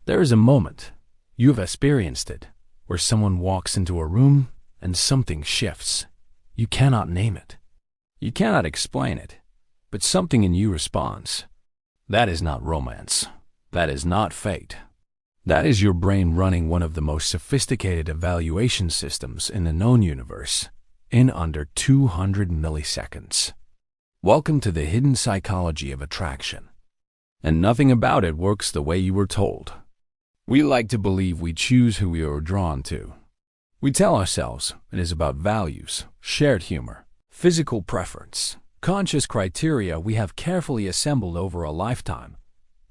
There is a moment, you have experienced it, where someone walks into a room and something shifts. You cannot name it. You cannot explain it, but something in you responds. That is not romance. That is not fate. That is your brain running one of the most sophisticated evaluation systems in the known universe in under 200 milliseconds. Welcome to the hidden psychology of attraction. And nothing about it works the way you were told. We like to believe we choose who we are drawn to. We tell ourselves it is about values, shared humor, physical preference, conscious criteria we have carefully assembled over a lifetime.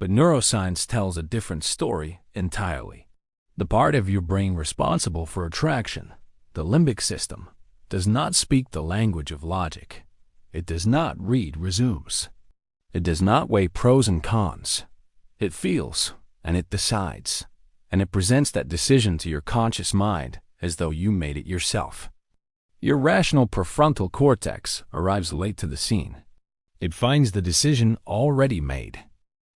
But neuroscience tells a different story entirely. The part of your brain responsible for attraction, the limbic system, does not speak the language of logic. It does not read resumes. It does not weigh pros and cons. It feels, and it decides, and it presents that decision to your conscious mind as though you made it yourself. Your rational prefrontal cortex arrives late to the scene. It finds the decision already made.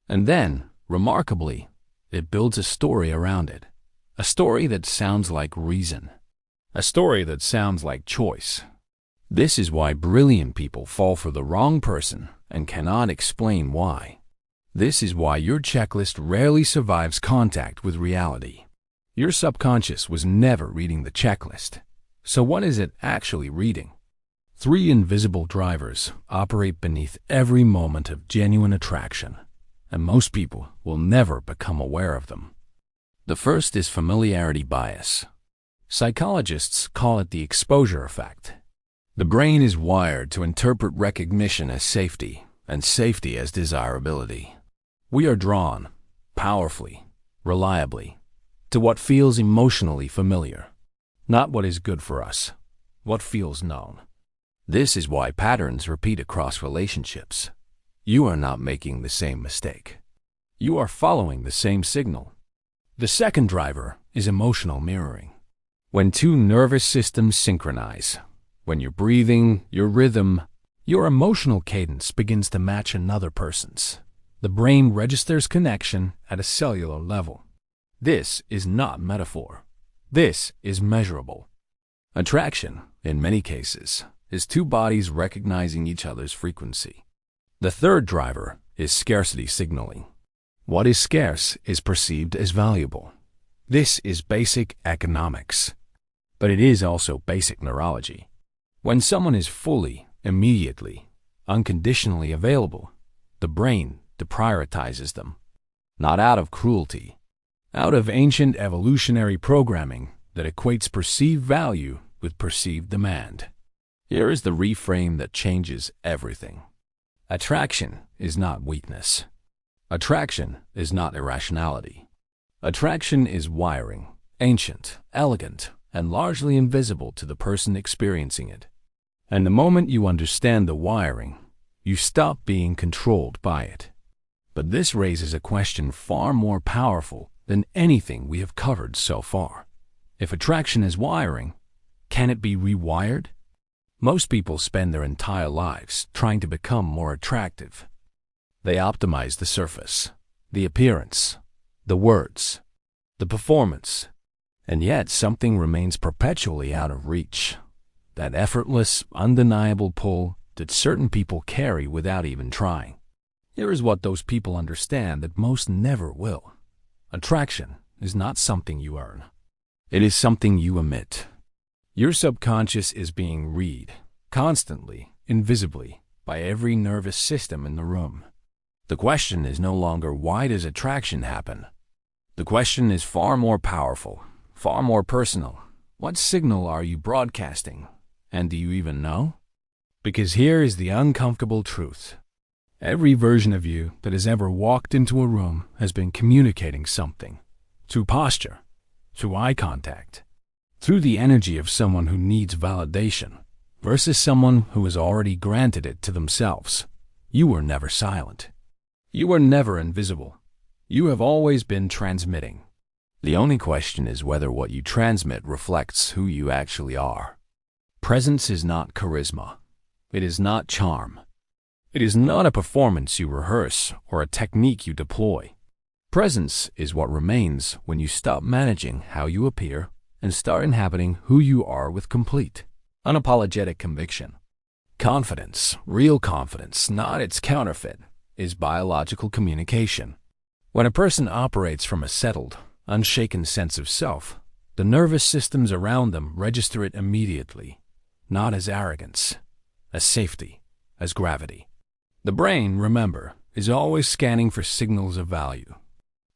And then, remarkably, it builds a story around it. A story that sounds like reason. A story that sounds like choice. This is why brilliant people fall for the wrong person and cannot explain why. This is why your checklist rarely survives contact with reality. Your subconscious was never reading the checklist. So what is it actually reading? 3 invisible drivers operate beneath every moment of genuine attraction, and most people will never become aware of them. The first is familiarity bias. Psychologists call it the exposure effect. The brain is wired to interpret recognition as safety and safety as desirability. We are drawn, powerfully, reliably, to what feels emotionally familiar, not what is good for us, what feels known. This is why patterns repeat across relationships. You are not making the same mistake. You are following the same signal. The second driver is emotional mirroring. When 2 nervous systems synchronize, when your breathing, your rhythm, your emotional cadence begins to match another person's, the brain registers connection at a cellular level. This is not metaphor. This is measurable. Attraction, in many cases, is 2 bodies recognizing each other's frequency. The third driver is scarcity signaling. What is scarce is perceived as valuable. This is basic economics. But it is also basic neurology. When someone is fully, immediately, unconditionally available, the brain deprioritizes them. Not out of cruelty, out of ancient evolutionary programming that equates perceived value with perceived demand. Here is the reframe that changes everything. Attraction is not weakness. Attraction is not irrationality. Attraction is wiring, ancient, elegant, and largely invisible to the person experiencing it. And the moment you understand the wiring, you stop being controlled by it. But this raises a question far more powerful than anything we have covered so far. If attraction is wiring, can it be rewired? Most people spend their entire lives trying to become more attractive. They optimize the surface, the appearance, the words, the performance, and yet something remains perpetually out of reach. That effortless, undeniable pull that certain people carry without even trying. Here is what those people understand that most never will. Attraction is not something you earn. It is something you emit. Your subconscious is being read, constantly, invisibly, by every nervous system in the room. The question is no longer why does attraction happen? The question is far more powerful, far more personal. What signal are you broadcasting? And do you even know? Because here is the uncomfortable truth. Every version of you that has ever walked into a room has been communicating something. Through posture, through eye contact, through the energy of someone who needs validation versus someone who has already granted it to themselves. You were never silent. You were never invisible. You have always been transmitting. The only question is whether what you transmit reflects who you actually are. Presence is not charisma. It is not charm. It is not a performance you rehearse or a technique you deploy. Presence is what remains when you stop managing how you appear and start inhabiting who you are with complete, unapologetic conviction. Confidence, real confidence, not its counterfeit, is biological communication. When a person operates from a settled, unshaken sense of self, the nervous systems around them register it immediately, not as arrogance, as safety, as gravity. The brain, remember, is always scanning for signals of value.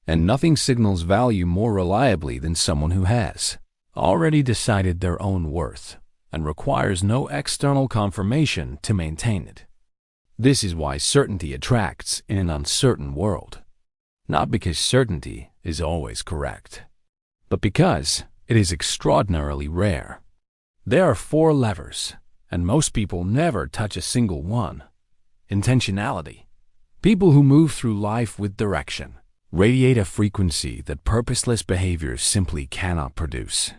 And nothing signals value more reliably than someone who has already decided their own worth and requires no external confirmation to maintain it. This is why certainty attracts in an uncertain world. Not because certainty is always correct, but because it is extraordinarily rare. There are 4 levers, and most people never touch a single one. Intentionality. People who move through life with direction radiate a frequency that purposeless behaviors simply cannot produce.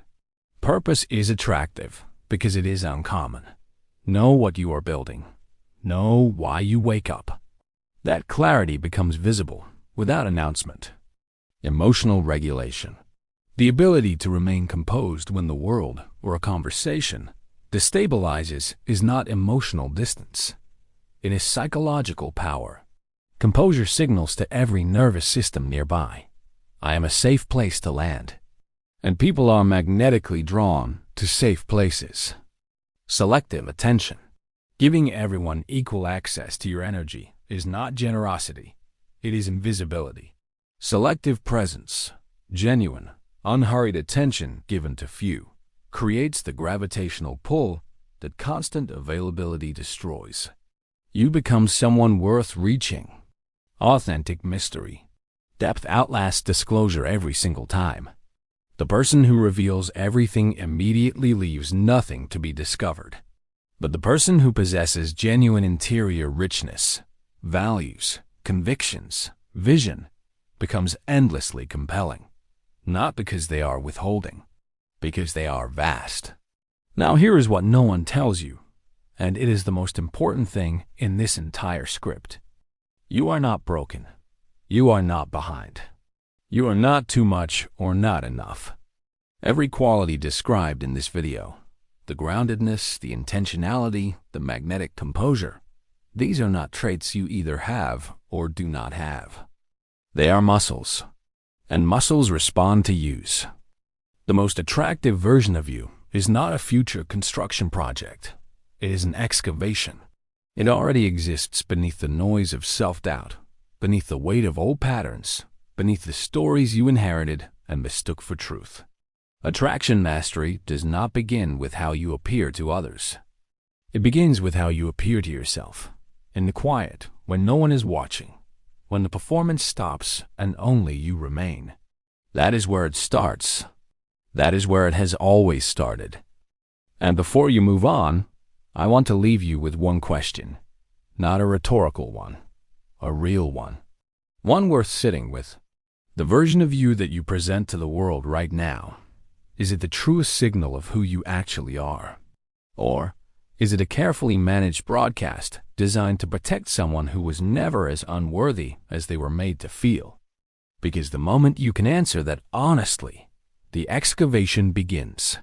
Purpose is attractive because it is uncommon. Know what you are building. Know why you wake up. That clarity becomes visible without announcement. Emotional regulation. The ability to remain composed when the world or a conversation destabilizes is not emotional distance. It is psychological power. Composure signals to every nervous system nearby, I am a safe place to land. And people are magnetically drawn to safe places. Selective attention. Giving everyone equal access to your energy is not generosity, it is invisibility. Selective presence. Genuine, unhurried attention given to few creates the gravitational pull that constant availability destroys. You become someone worth reaching. Authentic mystery. Depth outlasts disclosure every single time. The person who reveals everything immediately leaves nothing to be discovered. But the person who possesses genuine interior richness, values, convictions, vision, becomes endlessly compelling. Not because they are withholding, because they are vast. Now here is what no one tells you, and it is the most important thing in this entire script. You are not broken. You are not behind. You are not too much or not enough. Every quality described in this video, the groundedness, the intentionality, the magnetic composure, these are not traits you either have or do not have. They are muscles, and muscles respond to use. The most attractive version of you is not a future construction project. It is an excavation. It already exists beneath the noise of self-doubt, beneath the weight of old patterns, beneath the stories you inherited and mistook for truth. Attraction mastery does not begin with how you appear to others. It begins with how you appear to yourself, in the quiet, when no one is watching, when the performance stops and only you remain. That is where it starts. That is where it has always started. And before you move on, I want to leave you with one question, not a rhetorical one, a real one. One worth sitting with. The version of you that you present to the world right now, is it the truest signal of who you actually are? Or is it a carefully managed broadcast designed to protect someone who was never as unworthy as they were made to feel? Because the moment you can answer that honestly, the excavation begins.